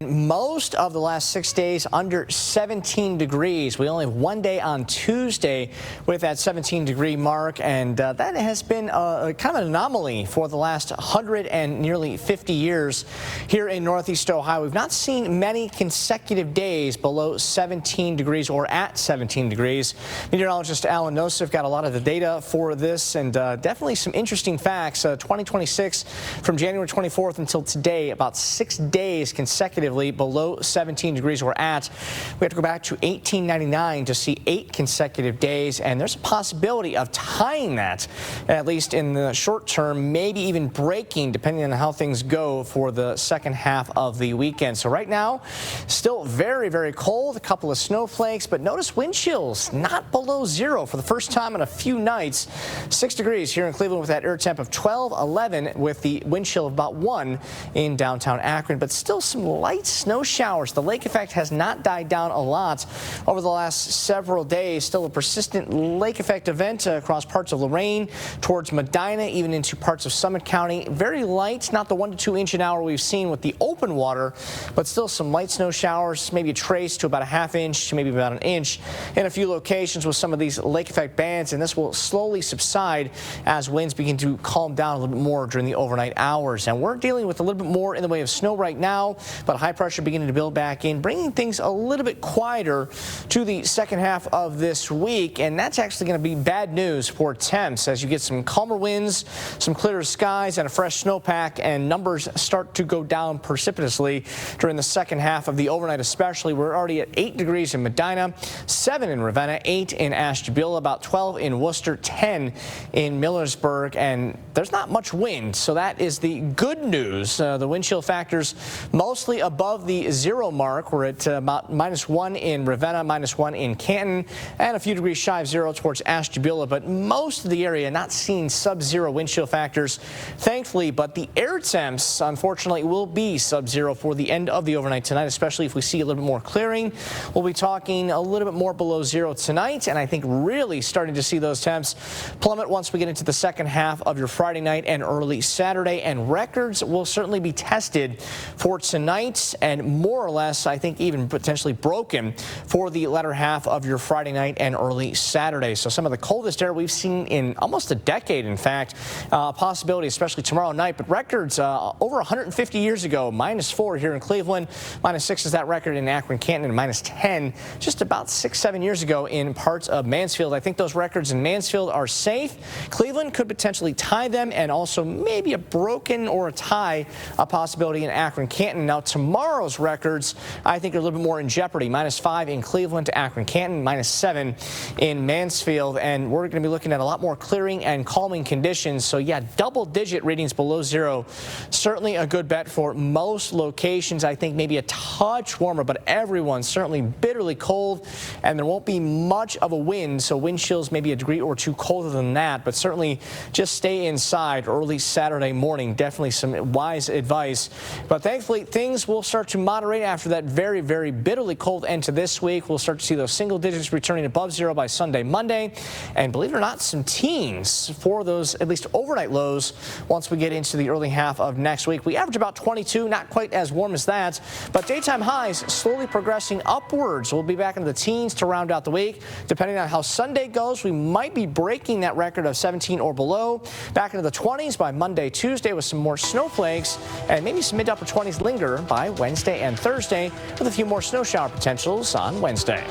Most of the last 6 days under 17 degrees. We only have one day on Tuesday with that 17-degree mark, and that has been a kind of an anomaly for the last 100 and nearly 50 years here in Northeast Ohio. We've not seen many consecutive days below 17 degrees or at 17 degrees. Meteorologist Alan Nosif got a lot of the data for this, and definitely some interesting facts. 2026 from January 24th until today, about 6 days consecutively below 17 degrees or at. We have to go back to 1899 to see 8 consecutive days, and there's a possibility of tying that, at least in the short term, maybe even breaking, depending on how things go for the second half of the weekend. So right now, still very, very cold, a couple of snowflakes, but notice wind chills not below zero for the first time in a few nights. 6 degrees here in Cleveland with that air temp of 12, 11 with the wind chill of about 1 in downtown Akron, but still some light snow showers. The lake effect has not died down a lot over the last several days. Still a persistent lake effect event across parts of Lorain, towards Medina, even into parts of Summit County. Very light, not the 1 to 2 inch an hour we've seen with the open water, but still some light snow showers, maybe a trace to about a ½ inch to maybe about an inch in a few locations with some of these lake effect bands, and this will slowly subside as winds begin to calm down a little bit more during the overnight hours. And we're dealing with a little bit more in the way of snow right now, but high pressure beginning to build back in, bringing things a little bit quieter to the second half of this week, and that's actually going to be bad news for temps as you get some calmer winds, some clearer skies, and a fresh snowpack, and numbers start to go down precipitously during the second half of the overnight especially. We're already at 8 degrees in Medina, 7 in Ravenna, 8 in Ashtabula, about 12 in Worcester, 10 in Millersburg, and there's not much wind, so that is the good news. The wind chill factors mostly above the zero mark. We're at about -1 in Ravenna, -1 in Canton, and a few degrees shy of zero towards Ashtabula, but most of the area not seeing sub-zero wind chill factors, thankfully, but the air temps, unfortunately, will be sub-zero for the end of the overnight tonight, especially if we see a little bit more clearing. We'll be talking a little bit more below zero tonight, and I think really starting to see those temps plummet once we get into the second half of your Friday night and early Saturday, and records will certainly be tested for tonight, and more or less, I think, even potentially broken for the latter half of your Friday night and early Saturday. So some of the coldest air we've seen in almost a decade, in fact, possibility, especially tomorrow night, but records over 150 years ago, -4 here in Cleveland, -6 is that record in Akron, Canton, and -10 just about 6-7 years ago in parts of Mansfield. I think those records in Mansfield are safe. Cleveland could potentially tie them, and also maybe a broken or a tie, a possibility in Akron, Canton. Now tomorrow's records, I think, are a little bit more in jeopardy. -5 in Cleveland to Akron, Canton, -7 in Mansfield, and we're going to be looking at a lot more clearing and calming conditions. So yeah, double-digit readings below zero, certainly a good bet for most locations. I think maybe a touch warmer, but everyone's certainly bitterly cold, and there won't be much of a wind, so wind chills maybe a degree or two colder than that, but certainly just stay inside early Saturday morning. Definitely some wise advice, but thankfully things will start to moderate after that very, very bitterly cold end to this week. We'll start to see those single digits returning above zero by Sunday, Monday, and believe it or not, some teens for those at least overnight lows once we get into the early half of next week. We average about 22, not quite as warm as that, but daytime highs slowly progressing upwards. We'll be back into the teens to round out the week. Depending on how Sunday goes, we might be breaking that record of 17 or below, back into the 20s by Monday, Tuesday, with some more snowflakes, and maybe some mid to upper 20s linger by Wednesday and Thursday, with a few more snow shower potentials on Wednesday.